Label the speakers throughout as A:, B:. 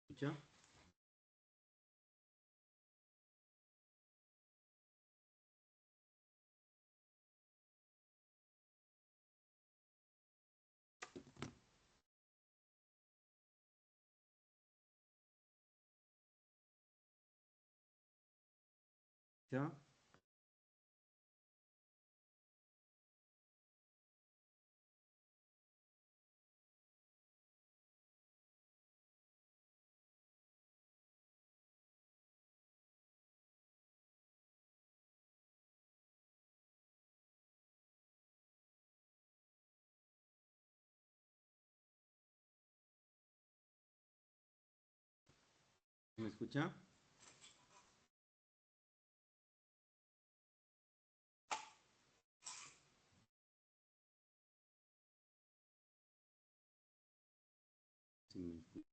A: ¿Escucha? ¿Ya? ¿Me escucha? Sí, me escucha.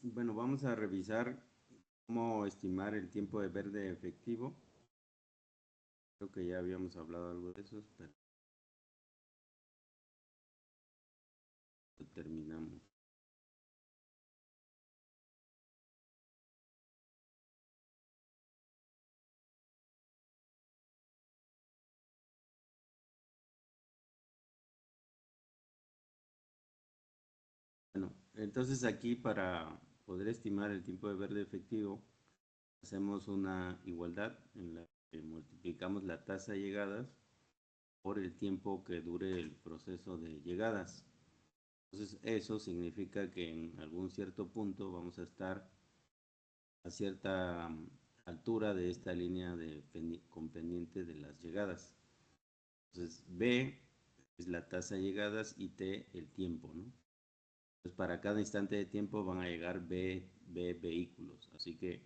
A: Bueno, vamos a revisar cómo estimar el tiempo de verde efectivo. Creo que ya habíamos hablado algo de eso, pero terminamos. Bueno, entonces aquí para poder estimar el tiempo de verde efectivo, hacemos una igualdad en la que multiplicamos la tasa de llegadas por el tiempo que dure el proceso de llegadas. Entonces eso significa que en algún cierto punto vamos a estar a cierta altura de esta línea con pendiente de las llegadas. Entonces B es la tasa de llegadas y T el tiempo, ¿no? Entonces para cada instante de tiempo van a llegar B vehículos, así que en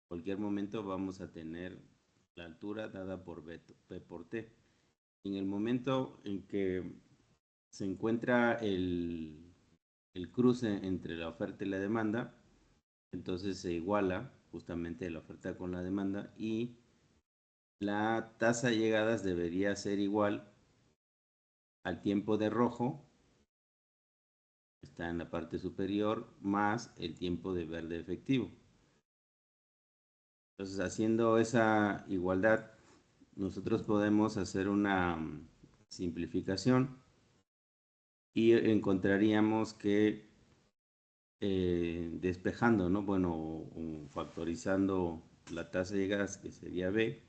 A: cualquier momento vamos a tener la altura dada por B por T. En el momento en que se encuentra el cruce entre la oferta y la demanda, entonces se iguala justamente la oferta con la demanda y la tasa de llegadas debería ser igual al tiempo de rojo, está en la parte superior, más el tiempo de verde efectivo. Entonces, haciendo esa igualdad, nosotros podemos hacer una simplificación y encontraríamos que despejando, ¿no? Bueno, o factorizando la tasa de llegadas, que sería B,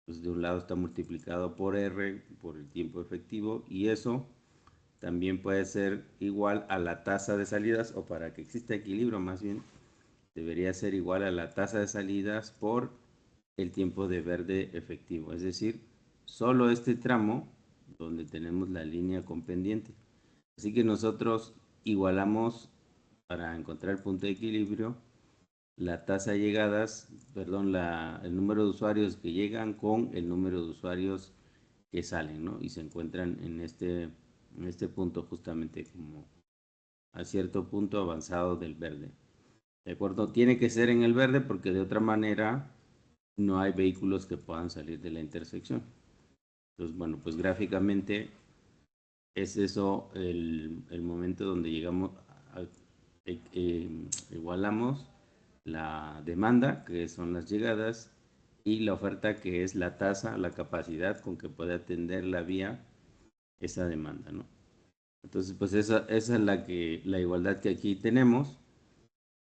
A: pues de un lado está multiplicado por R, por el tiempo efectivo, y eso también puede ser igual a la tasa de salidas, o para que exista equilibrio más bien, debería ser igual a la tasa de salidas por el tiempo de verde efectivo, es decir, solo este tramo donde tenemos la línea con pendiente. Así que nosotros igualamos para encontrar el punto de equilibrio la tasa de llegadas, perdón, el número de usuarios que llegan con el número de usuarios que salen, ¿no? Y se encuentran en este punto justamente como a cierto punto avanzado del verde. ¿De acuerdo? Tiene que ser en el verde porque de otra manera no hay vehículos que puedan salir de la intersección. Entonces, bueno, pues gráficamente es eso el momento donde llegamos, igualamos la demanda, que son las llegadas, y la oferta, que es la tasa, la capacidad con que puede atender la vía esa demanda, ¿no? Entonces, pues esa es la igualdad que aquí tenemos,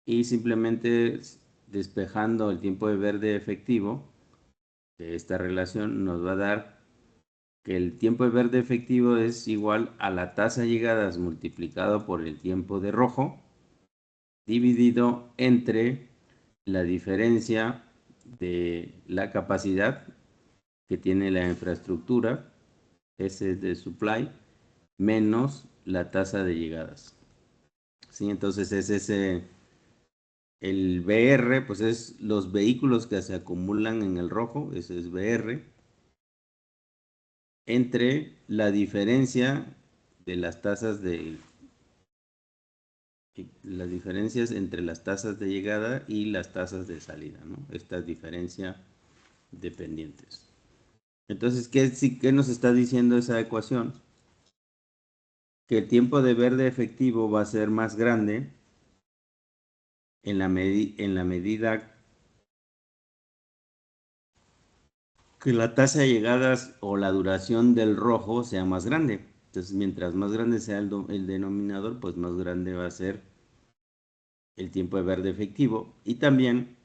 A: y simplemente despejando el tiempo de verde efectivo de esta relación nos va a dar que el tiempo de verde efectivo es igual a la tasa de llegadas multiplicado por el tiempo de rojo dividido entre la diferencia de la capacidad que tiene la infraestructura, S de supply, menos la tasa de llegadas. ¿Sí? Entonces es ese El BR, pues es los vehículos que se acumulan en el rojo, eso es BR, entre la diferencia de las tasas de, las diferencias entre las tasas de llegada y las tasas de salida, ¿no? Esta diferencia dependientes. Entonces, ¿qué nos está diciendo esa ecuación? Que el tiempo de verde efectivo va a ser más grande en la medida que la tasa de llegadas o la duración del rojo sea más grande. Entonces, mientras más grande sea el denominador, pues más grande va a ser el tiempo de verde efectivo. Y también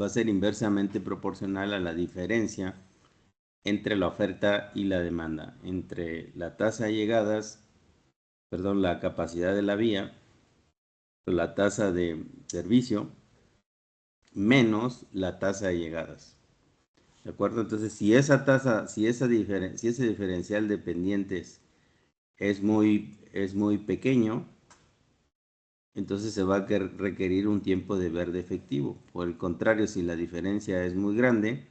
A: va a ser inversamente proporcional a la diferencia entre la oferta y la demanda, entre la tasa de llegadas, perdón, la capacidad de la vía, la tasa de servicio, menos la tasa de llegadas. ¿De acuerdo? Entonces, si esa tasa, si ese diferencial de pendientes es muy pequeño, entonces se va a requerir un tiempo de verde efectivo. Por el contrario, si la diferencia es muy grande,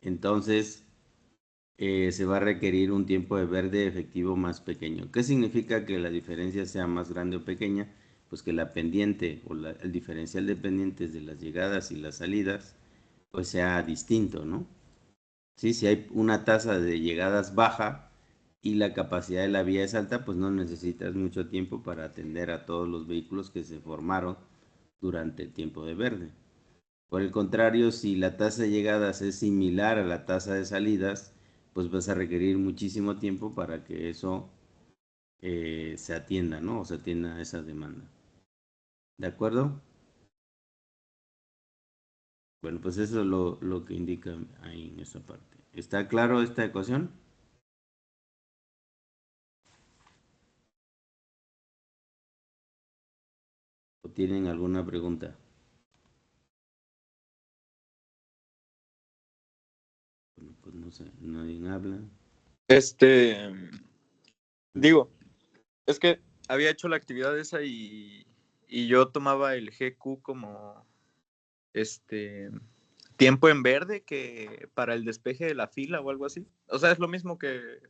A: entonces se va a requerir un tiempo de verde efectivo más pequeño. ¿Qué significa que la diferencia sea más grande o pequeña? Pues que la pendiente o el diferencial de pendientes de las llegadas y las salidas pues sea distinto, ¿no? ¿Sí? Si hay una tasa de llegadas baja y la capacidad de la vía es alta, pues no necesitas mucho tiempo para atender a todos los vehículos que se formaron durante el tiempo de verde. Por el contrario, si la tasa de llegadas es similar a la tasa de salidas, pues vas a requerir muchísimo tiempo para que eso se atienda, ¿no? O se atienda a esa demanda. ¿De acuerdo? Bueno, pues eso es lo que indica ahí en esa parte. ¿Está claro esta ecuación? ¿O tienen alguna pregunta? Bueno, pues no sé, nadie habla.
B: Este, digo, es que había hecho la actividad esa y yo tomaba el GQ como tiempo en verde que para el despeje de la fila o algo así. O sea, es lo mismo que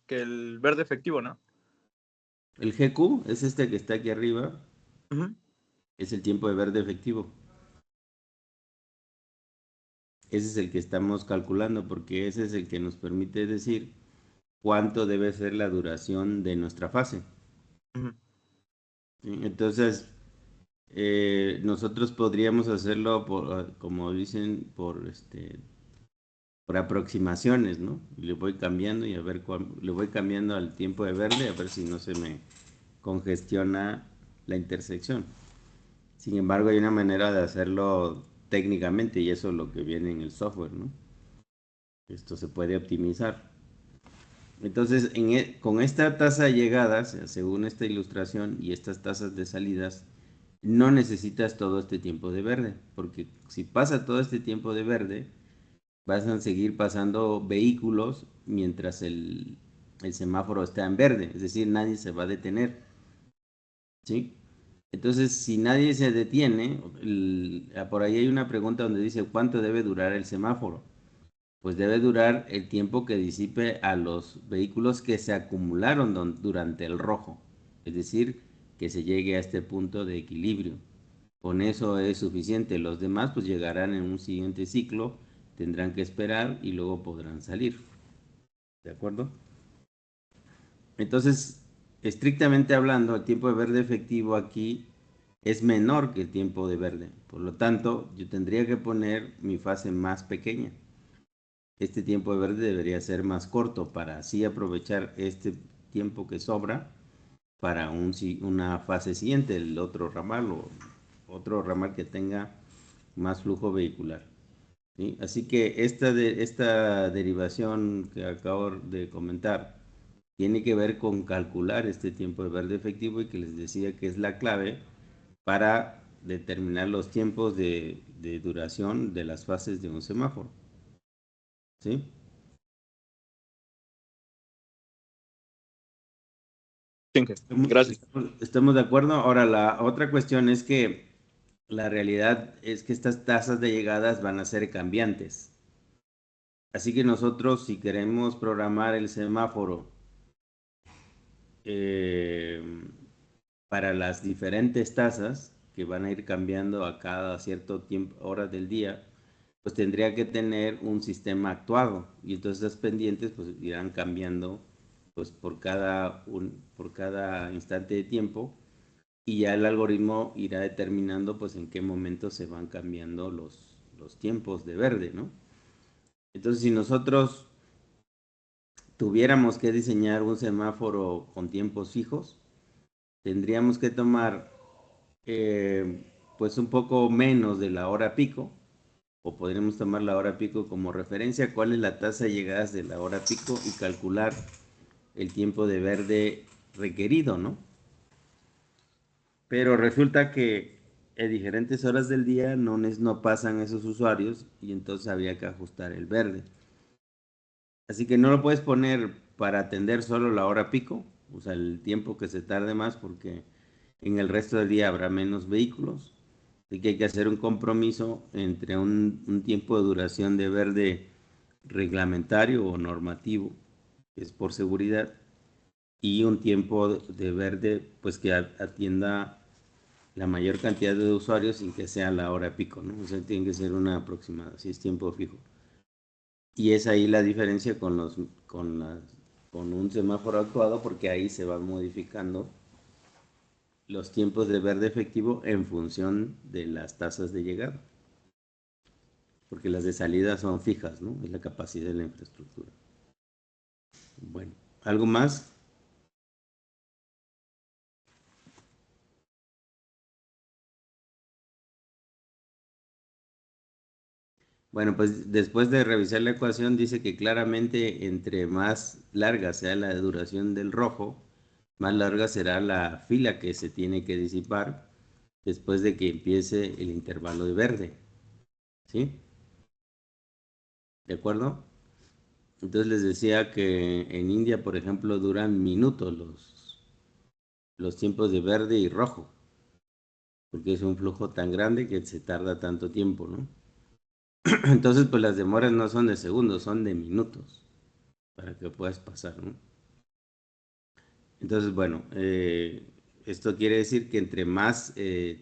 B: el verde efectivo, ¿no?
A: El GQ es este que está aquí arriba,
B: Ujú.
A: es el tiempo de verde efectivo. Ese es el que estamos calculando porque ese es el que nos permite decir cuánto debe ser la duración de nuestra fase.
B: Ujú.
A: ¿Sí? Entonces, nosotros podríamos hacerlo por, como dicen, por aproximaciones, ¿no? Y le voy cambiando y a ver le voy cambiando al tiempo de verde a ver si no se me congestiona la intersección. Sin embargo, hay una manera de hacerlo técnicamente y eso es lo que viene en el software, ¿no? Esto se puede optimizar. Entonces, con esta tasa de llegadas, según esta ilustración y estas tasas de salidas, no necesitas todo este tiempo de verde, porque si pasa todo este tiempo de verde, vas a seguir pasando vehículos mientras el semáforo está en verde, es decir, nadie se va a detener, ¿sí? Entonces, si nadie se detiene, por ahí hay una pregunta donde dice, ¿cuánto debe durar el semáforo? Pues debe durar el tiempo que disipe a los vehículos que se acumularon durante el rojo, es decir, que se llegue a este punto de equilibrio. Con eso es suficiente. Los demás pues llegarán en un siguiente ciclo, tendrán que esperar y luego podrán salir. ¿De acuerdo? Entonces, estrictamente hablando, el tiempo de verde efectivo aquí es menor que el tiempo de verde. Por lo tanto, yo tendría que poner mi fase más pequeña. Este tiempo de verde debería ser más corto para así aprovechar este tiempo que sobra para una fase siguiente, el otro ramal o otro ramal que tenga más flujo vehicular. ¿Sí? Así que esta derivación que acabo de comentar tiene que ver con calcular este tiempo de verde efectivo y que les decía que es la clave para determinar los tiempos de duración de las fases de un semáforo. ¿Sí?
B: Gracias.
A: Estamos de acuerdo. Ahora, la otra cuestión es que la realidad es que estas tasas de llegadas van a ser cambiantes. Así que nosotros, si queremos programar el semáforo eh, para las diferentes tasas que van a ir cambiando a cada cierto tiempo, horas del día, pues tendría que tener un sistema actuado y entonces las pendientes pues irán cambiando pues por cada instante de tiempo y ya el algoritmo irá determinando pues en qué momento se van cambiando los tiempos de verde, ¿no? Entonces si nosotros tuviéramos que diseñar un semáforo con tiempos fijos, tendríamos que tomar pues un poco menos de la hora pico, o podríamos tomar la hora pico como referencia, cuál es la tasa de llegadas de la hora pico y calcular el tiempo de verde requerido, ¿no? Pero resulta que en diferentes horas del día no pasan esos usuarios y entonces había que ajustar el verde. Así que no lo puedes poner para atender solo la hora pico, o sea, el tiempo que se tarde más porque en el resto del día habrá menos vehículos. Así que hay que hacer un compromiso entre un tiempo de duración de verde reglamentario o normativo, que es por seguridad, y un tiempo de verde pues que atienda la mayor cantidad de usuarios sin que sea la hora pico, ¿no? O sea, tiene que ser una aproximada, si es tiempo fijo. Y es ahí la diferencia con un semáforo actuado porque ahí se van modificando los tiempos de verde efectivo en función de las tasas de llegada. Porque las de salida son fijas, ¿no? Es la capacidad de la infraestructura. Bueno, ¿algo más? Bueno, pues después de revisar la ecuación dice que claramente entre más larga sea la duración del rojo, más larga será la fila que se tiene que disipar después de que empiece el intervalo de verde. ¿Sí? ¿De acuerdo? Entonces les decía que en India, por ejemplo, duran minutos los tiempos de verde y rojo, porque es un flujo tan grande que se tarda tanto tiempo, ¿no? Entonces, pues las demoras no son de segundos, son de minutos para que puedas pasar, ¿no? Entonces, bueno, esto quiere decir que entre más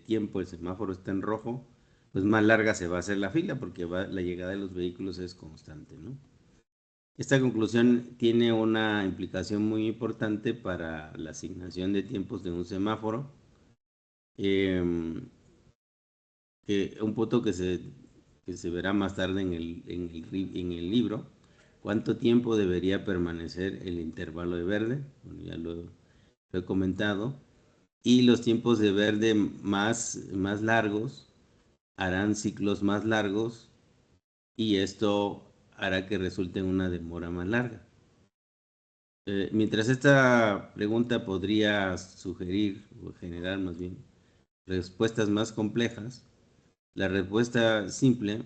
A: tiempo el semáforo está en rojo, pues más larga se va a hacer la fila porque la llegada de los vehículos es constante, ¿no? Esta conclusión tiene una implicación muy importante para la asignación de tiempos de un semáforo. Em, un punto que se verá más tarde en el libro, cuánto tiempo debería permanecer el intervalo de verde, bueno, ya lo he comentado, y los tiempos de verde más largos harán ciclos más largos y esto hará que resulte en una demora más larga. Mientras esta pregunta podría sugerir o generar más bien respuestas más complejas, la respuesta simple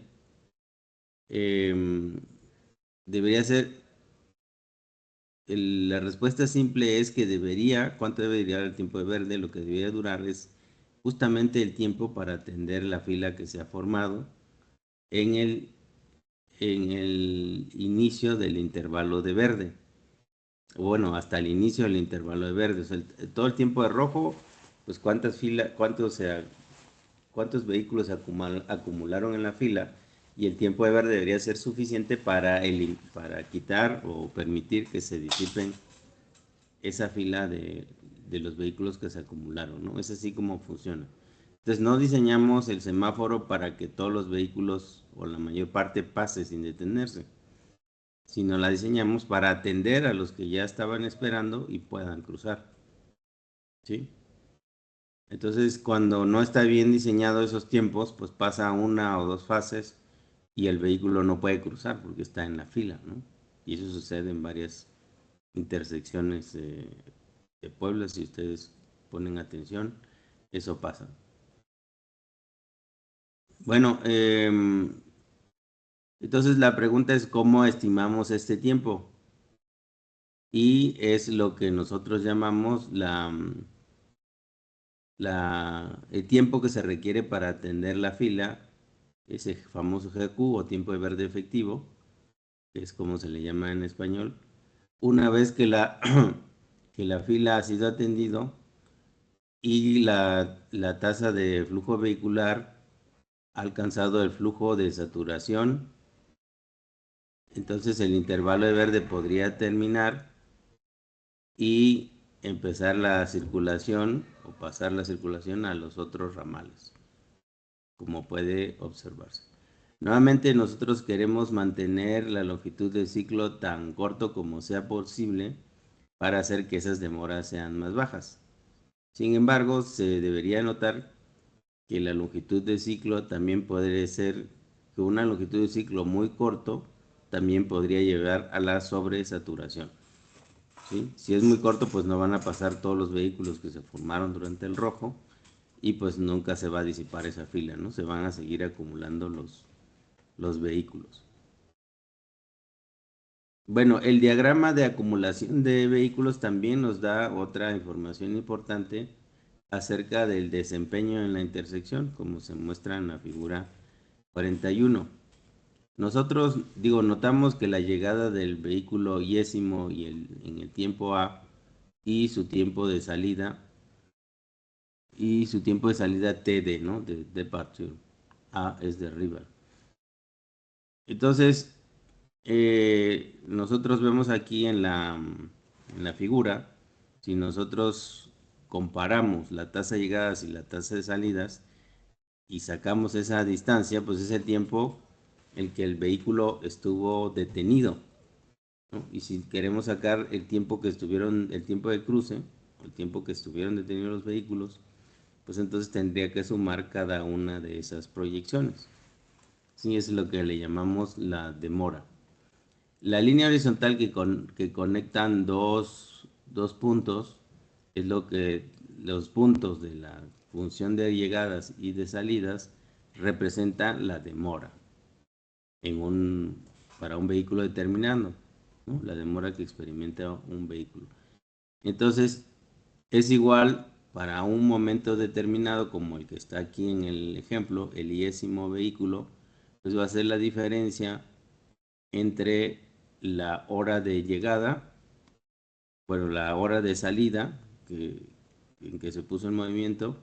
A: em, debería ser, la respuesta simple es que ¿cuánto debe durar el tiempo de verde? Lo que debería durar es justamente el tiempo para atender la fila que se ha formado en en el inicio del intervalo de verde. Bueno, hasta el inicio del intervalo de verde. O sea, todo el tiempo de rojo, pues cuántos vehículos se acumularon en la fila y el tiempo de verde debería ser suficiente para quitar o permitir que se disipen esa fila de los vehículos que se acumularon, ¿no? Es así como funciona. Entonces no diseñamos el semáforo para que todos los vehículos o la mayor parte pase sin detenerse, sino la diseñamos para atender a los que ya estaban esperando y puedan cruzar, ¿sí? Entonces, cuando no está bien diseñado esos tiempos, pues pasa una o dos fases y el vehículo no puede cruzar porque está en la fila, ¿no? Y eso sucede en varias intersecciones de Puebla, si ustedes ponen atención, eso pasa. Bueno, entonces la pregunta es cómo estimamos este tiempo y es lo que nosotros llamamos el tiempo que se requiere para atender la fila, ese famoso GQ o tiempo de verde efectivo, que es como se le llama en español, una vez que que la fila ha sido atendido y la tasa de flujo vehicular ha alcanzado el flujo de saturación, entonces el intervalo de verde podría terminar y empezar la circulación o pasar la circulación a los otros ramales, como puede observarse. Nuevamente nosotros queremos mantener la longitud del ciclo tan corto como sea posible para hacer que esas demoras sean más bajas. Sin embargo, se debería notar que la longitud de ciclo también podría ser que una longitud de ciclo muy corto también podría llevar a la sobresaturación. ¿Sí? Si es muy corto, pues no van a pasar todos los vehículos que se formaron durante el rojo y pues nunca se va a disipar esa fila, ¿no? Se van a seguir acumulando los vehículos. Bueno, el diagrama de acumulación de vehículos también nos da otra información importante acerca del desempeño en la intersección, como se muestra en la figura 41. Nosotros, notamos que la llegada del vehículo yésimo en el tiempo A y su tiempo de salida TD, ¿no? De departure. A es de arriba. Entonces, nosotros vemos aquí en la figura, si nosotros comparamos la tasa de llegadas y la tasa de salidas y sacamos esa distancia, pues es el tiempo en que el vehículo estuvo detenido, ¿no? Y si queremos sacar el tiempo el tiempo de cruce, el tiempo que estuvieron detenidos los vehículos, pues entonces tendría que sumar cada una de esas proyecciones. Sí, es lo que le llamamos la demora. La línea horizontal que conectan dos puntos es los puntos de la función de llegadas y de salidas representan la demora para un vehículo determinado, ¿no? La demora que experimenta un vehículo. Entonces, es igual para un momento determinado como el que está aquí en el ejemplo, el iésimo vehículo, pues va a ser la diferencia entre la hora de llegada, bueno, la hora de salida en que se puso en movimiento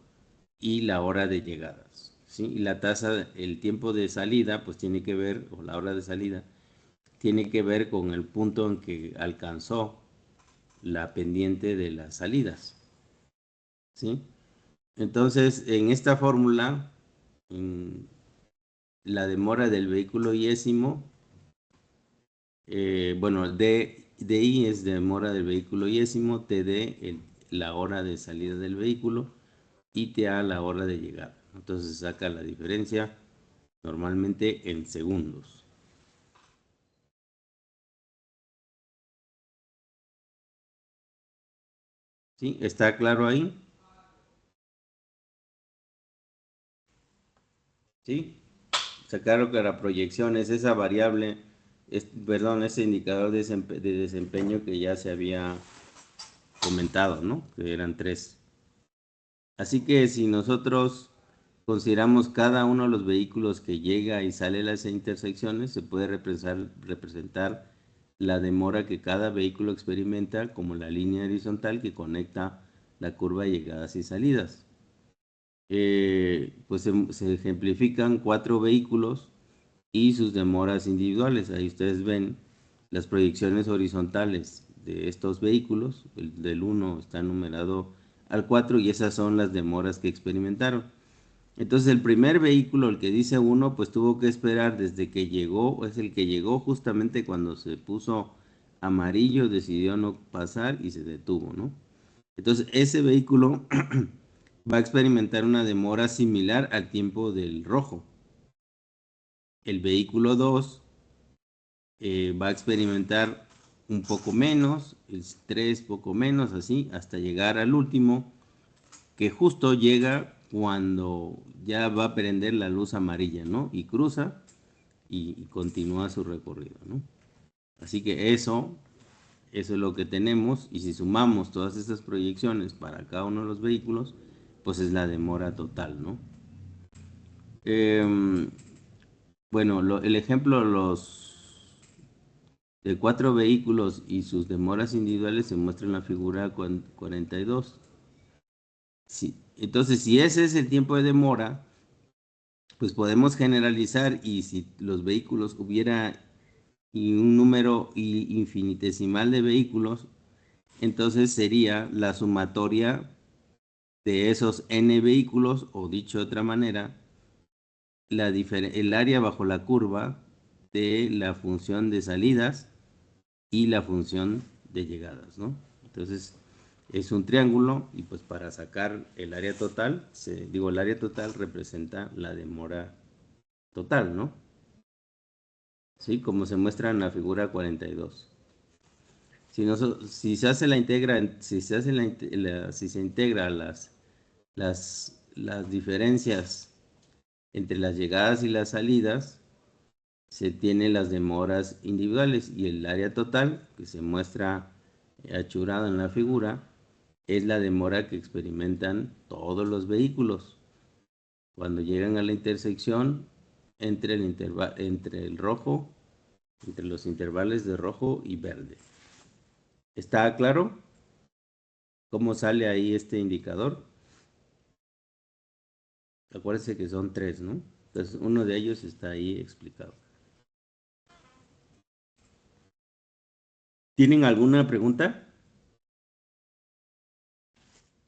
A: y la hora de llegadas, ¿sí? Y la tasa, el tiempo de salida, pues tiene que ver, o la hora de salida, tiene que ver con el punto en que alcanzó la pendiente de las salidas, ¿sí? Entonces, en esta fórmula, la demora del vehículo iésimo, bueno, DI es demora del vehículo iésimo, TD la hora de salida del vehículo y TA la hora de llegada. Entonces saca la diferencia normalmente en segundos. ¿Sí? ¿Está claro ahí? ¿Sí? Sacaron que la proyección es esa variable, perdón, ese indicador de desempeño que ya se había comentado, ¿no? Que eran 3. Así que si nosotros consideramos cada uno de los vehículos que llega y sale de las intersecciones, se puede representar la demora que cada vehículo experimenta como la línea horizontal que conecta la curva de llegadas y salidas. Pues se ejemplifican 4 vehículos y sus demoras individuales. Ahí ustedes ven las proyecciones horizontales de estos vehículos. El del 1 está numerado al 4 y esas son las demoras que experimentaron. Entonces el primer vehículo, el que dice 1, pues tuvo que esperar desde que llegó, es el que llegó justamente cuando se puso amarillo, decidió no pasar y se detuvo, ¿no? Entonces ese vehículo va a experimentar una demora similar al tiempo del rojo. El vehículo 2 va a experimentar un poco menos, el 3 poco menos, así, hasta llegar al último, que justo llega cuando ya va a prender la luz amarilla, ¿no? Y cruza y continúa su recorrido, ¿no? Así que eso es lo que tenemos, y si sumamos todas estas proyecciones para cada uno de los vehículos, pues es la demora total, ¿no? Bueno, el ejemplo, de 4 vehículos y sus demoras individuales se muestra en la figura 42. Sí, entonces, si ese es el tiempo de demora, pues podemos generalizar, y si los vehículos hubiera y un número infinitesimal de vehículos, entonces sería la sumatoria de esos n vehículos, o dicho de otra manera, el área bajo la curva de la función de salidas y la función de llegadas, ¿no? Entonces, es un triángulo, y pues para sacar el área total, el área total representa la demora total, ¿no? ¿Sí? Como se muestra en la figura 42. Si se hace la integra, si se integra las diferencias entre las llegadas y las salidas, se tienen las demoras individuales, y el área total, que se muestra achurada en la figura, es la demora que experimentan todos los vehículos cuando llegan a la intersección entre entre los intervalos de rojo y verde. ¿Está claro cómo sale ahí este indicador? Acuérdense que son 3, ¿no? Entonces, uno de ellos está ahí explicado. ¿Tienen alguna pregunta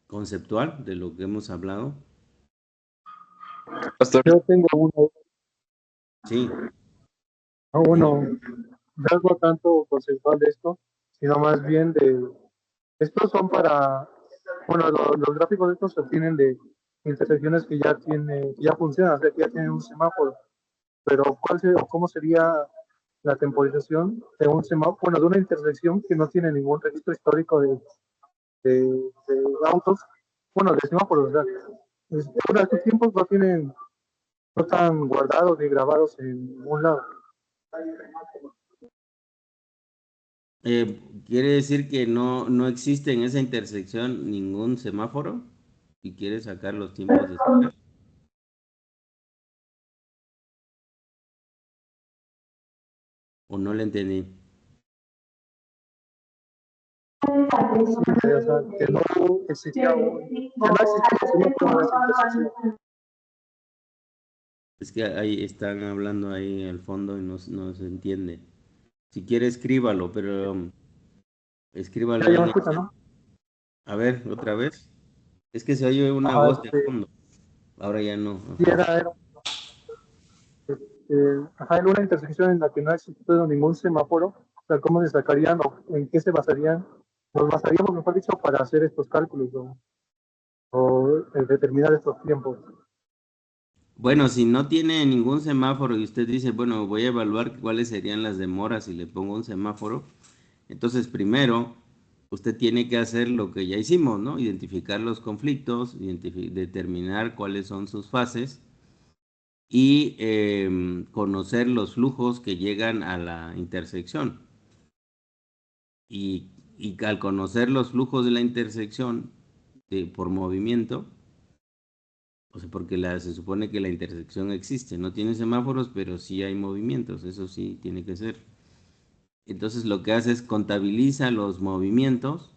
A: conceptual de lo que hemos hablado?
B: Pastor,
C: Yo tengo uno,
A: Sí.
C: bueno, no algo tanto conceptual de esto, sino más bien estos son para, bueno, los gráficos de estos se obtienen de intersecciones que ya funcionan, o sea, que ya tienen un semáforo, pero ¿cómo sería la temporización de un semáforo, bueno, de una intersección que no tiene ningún registro histórico de autos, bueno, de semáforos, o sea, bueno, estos tiempos no están guardados ni grabados en ningún lado.
A: ¿Quiere decir que no existe en esa intersección ningún semáforo? ¿Y quiere sacar los tiempos de espera? ¿O no le entendí?
C: Sí, o sea, que no existía semáforo en esa intersección.
A: Es que ahí están hablando ahí al fondo y no se entiende. Si quiere, escríbalo, pero escríbalo
C: Ya
A: ahí
C: me
A: en el
C: escucha,
A: chat.
C: ¿no?
A: A ver, otra vez. Es que se oye una
C: Ajá,
A: voz de fondo. Ahora ya no.
C: sí,
A: Ajá.
C: ajá, en una intersección en la que no ha existido ningún semáforo, o sea, ¿cómo se sacarían o en qué se basarían? Nos basaríamos, mejor dicho, para hacer estos cálculos o determinar estos tiempos.
A: Bueno, si no tiene ningún semáforo y usted dice, bueno, voy a evaluar cuáles serían las demoras si le pongo un semáforo, entonces primero usted tiene que hacer lo que ya hicimos, ¿no? Identificar los conflictos, determinar cuáles son sus fases y conocer los flujos que llegan a la intersección. Y al conocer los flujos de la intersección por movimiento, o sea, porque se supone que la intersección existe, no tiene semáforos, pero sí hay movimientos, eso sí tiene que ser. Entonces lo que hace es contabiliza los movimientos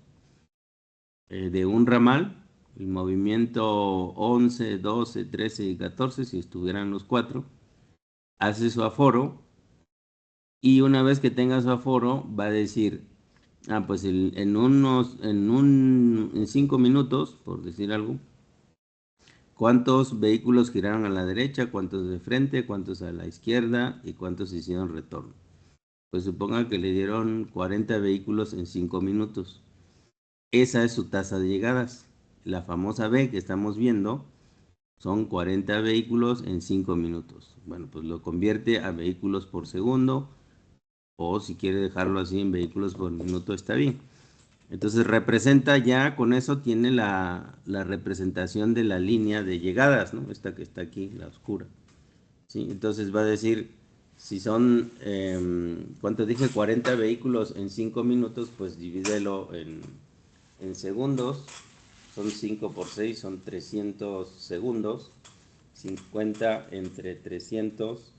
A: de un ramal, el movimiento 11, 12, 13 y 14, si estuvieran los 4, hace su aforo, y una vez que tenga su aforo va a decir, pues en 5 minutos, por decir algo, ¿cuántos vehículos giraron a la derecha? ¿Cuántos de frente? ¿Cuántos a la izquierda? ¿Y cuántos hicieron retorno? Pues suponga que le dieron 40 vehículos en 5 minutos. Esa es su tasa de llegadas. La famosa B que estamos viendo son 40 vehículos en 5 minutos. Bueno, pues lo convierte a vehículos por segundo, o si quiere dejarlo así en vehículos por minuto, está bien. Entonces representa, ya con eso tiene la representación de la línea de llegadas, ¿no? Esta que está aquí, la oscura. ¿Sí? Entonces va a decir, si son, ¿cuánto dije? 40 vehículos en 5 minutos, pues divídelo en segundos. son 5 por 6, son 300 segundos. 50 entre 300,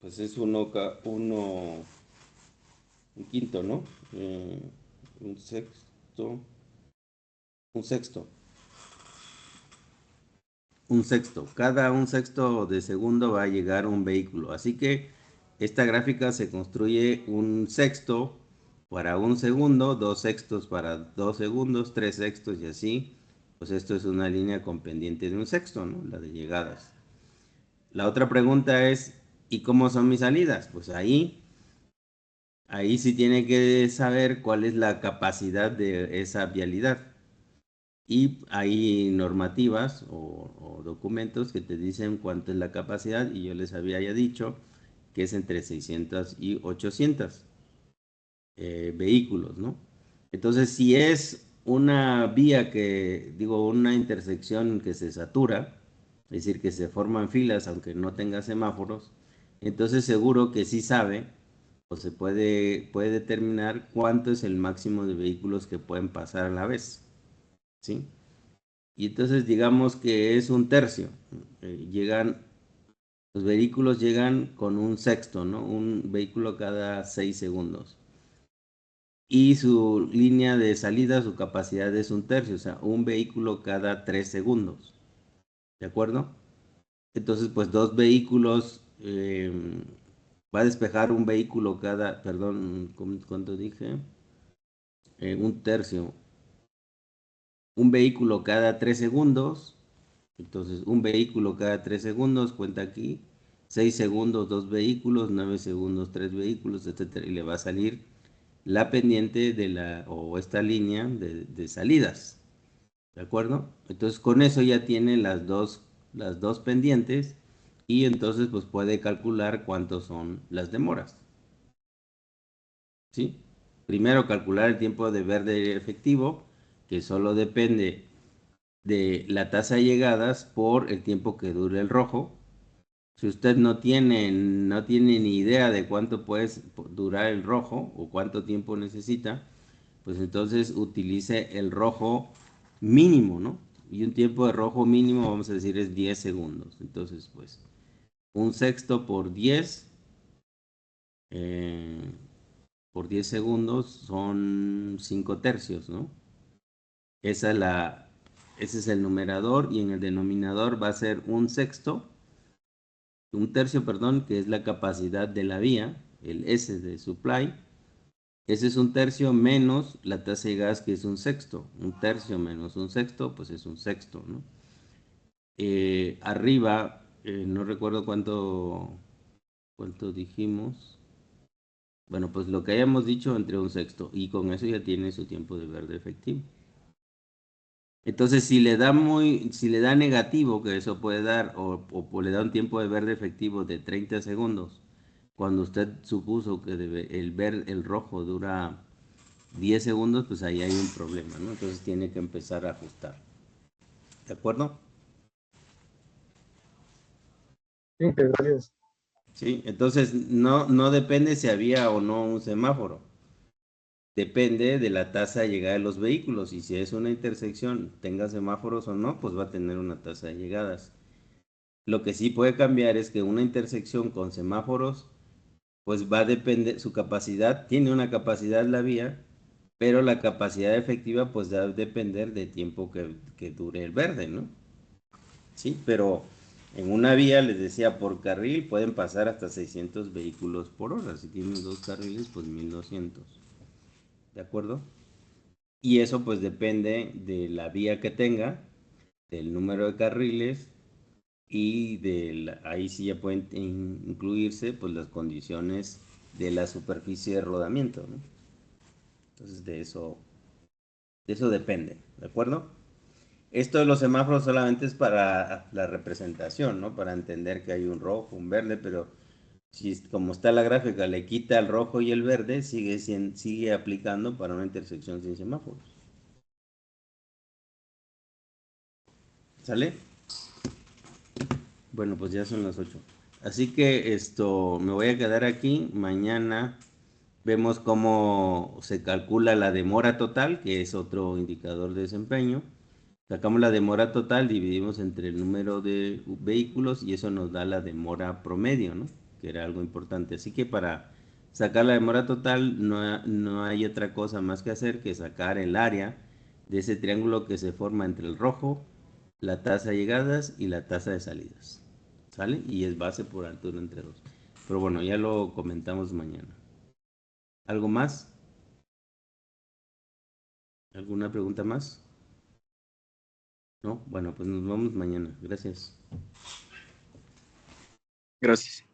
A: pues es un quinto, ¿no? Un sexto, un sexto. Un sexto. Cada un sexto de segundo va a llegar un vehículo. Así que esta gráfica se construye un sexto para un segundo, 2 sextos para 2 segundos, 3 sextos y así. Pues esto es una línea con pendiente de un sexto, ¿no? La de llegadas. La otra pregunta es, ¿y cómo son mis salidas? Pues ahí sí tiene que saber cuál es la capacidad de esa vialidad. Y hay normativas o documentos que te dicen cuánto es la capacidad y yo les había ya dicho que es entre 600 y 800 vehículos, ¿no? Entonces, si es una vía una intersección que se satura, es decir, que se forman filas aunque no tenga semáforos, entonces seguro que sí sabe o puede determinar cuánto es el máximo de vehículos que pueden pasar a la vez, ¿sí? Y entonces digamos que es un tercio. Los vehículos llegan con un sexto, ¿no? Un vehículo cada 6 segundos. Y su línea de salida, su capacidad es un tercio, o sea, un vehículo cada 3 segundos. ¿De acuerdo? Entonces, pues dos vehículos, va a despejar un vehículo cada, perdón, ¿cuánto dije? Un tercio. Un vehículo cada 3 segundos. Entonces, un vehículo cada 3 segundos, cuenta aquí. 6 segundos, 2 vehículos, 9 segundos, 3 vehículos, etcétera. Y le va a salir la pendiente o esta línea de salidas. ¿De acuerdo? Entonces, con eso ya tiene las dos pendientes y entonces pues puede calcular cuántos son las demoras. ¿Sí? Primero calcular el tiempo de verde efectivo, que solo depende de la tasa de llegadas por el tiempo que dure el rojo. Si usted no tiene ni idea de cuánto puede durar el rojo o cuánto tiempo necesita, pues entonces utilice el rojo mínimo, ¿no? Y un tiempo de rojo mínimo, vamos a decir, es 10 segundos. Entonces, pues, un sexto eh, por 10 segundos son 5 tercios, ¿no? Esa es ese es el numerador y en el denominador va a ser un tercio, perdón, que es la capacidad de la vía, el S de supply. Ese es un tercio menos la tasa de gas, que es un sexto. Un tercio menos un sexto, pues es un sexto, ¿no? Arriba, no recuerdo cuánto dijimos. Bueno, pues lo que hayamos dicho entre un sexto. Y con eso ya tiene su tiempo de verde efectivo. Entonces, si le da negativo, que eso puede dar, o le da un tiempo de verde efectivo de 30 segundos, cuando usted supuso que el rojo dura 10 segundos, pues ahí hay un problema, ¿no? Entonces tiene que empezar a ajustar. ¿De acuerdo?
C: Sí, gracias.
A: Sí, entonces no depende si había o no un semáforo. Depende de la tasa de llegada de los vehículos. Y si es una intersección, tenga semáforos o no, pues va a tener una tasa de llegadas. Lo que sí puede cambiar es que una intersección con semáforos, pues va a depender, su capacidad, tiene una capacidad la vía, pero la capacidad efectiva pues va a depender del tiempo que dure el verde, ¿no? Sí, pero en una vía, les decía, por carril pueden pasar hasta 600 vehículos por hora. Si tienen 2 carriles, pues 1200. ¿De acuerdo? Y eso pues depende de la vía que tenga, del número de carriles y ahí sí ya pueden incluirse pues las condiciones de la superficie de rodamiento, ¿no? Entonces de eso depende, ¿de acuerdo? Esto de los semáforos solamente es para la representación, ¿no? Para entender que hay un rojo, un verde, pero si como está la gráfica le quita el rojo y el verde, sigue aplicando para una intersección sin semáforos. ¿Sale? Bueno, pues ya son las 8. Así que me voy a quedar aquí. Mañana Vemos cómo se calcula la demora total, que es otro indicador de desempeño. Sacamos la demora total, dividimos entre el número de vehículos y eso nos da la demora promedio, ¿no? Que era algo importante. Así que para sacar la demora total no hay otra cosa más que hacer que sacar el área de ese triángulo que se forma entre el rojo, la tasa de llegadas y la tasa de salidas. ¿Sale? Y es base por altura entre dos. Pero bueno, ya lo comentamos mañana. ¿Algo más? ¿Alguna pregunta más? ¿No? Bueno, pues nos vemos mañana. Gracias.
B: Gracias.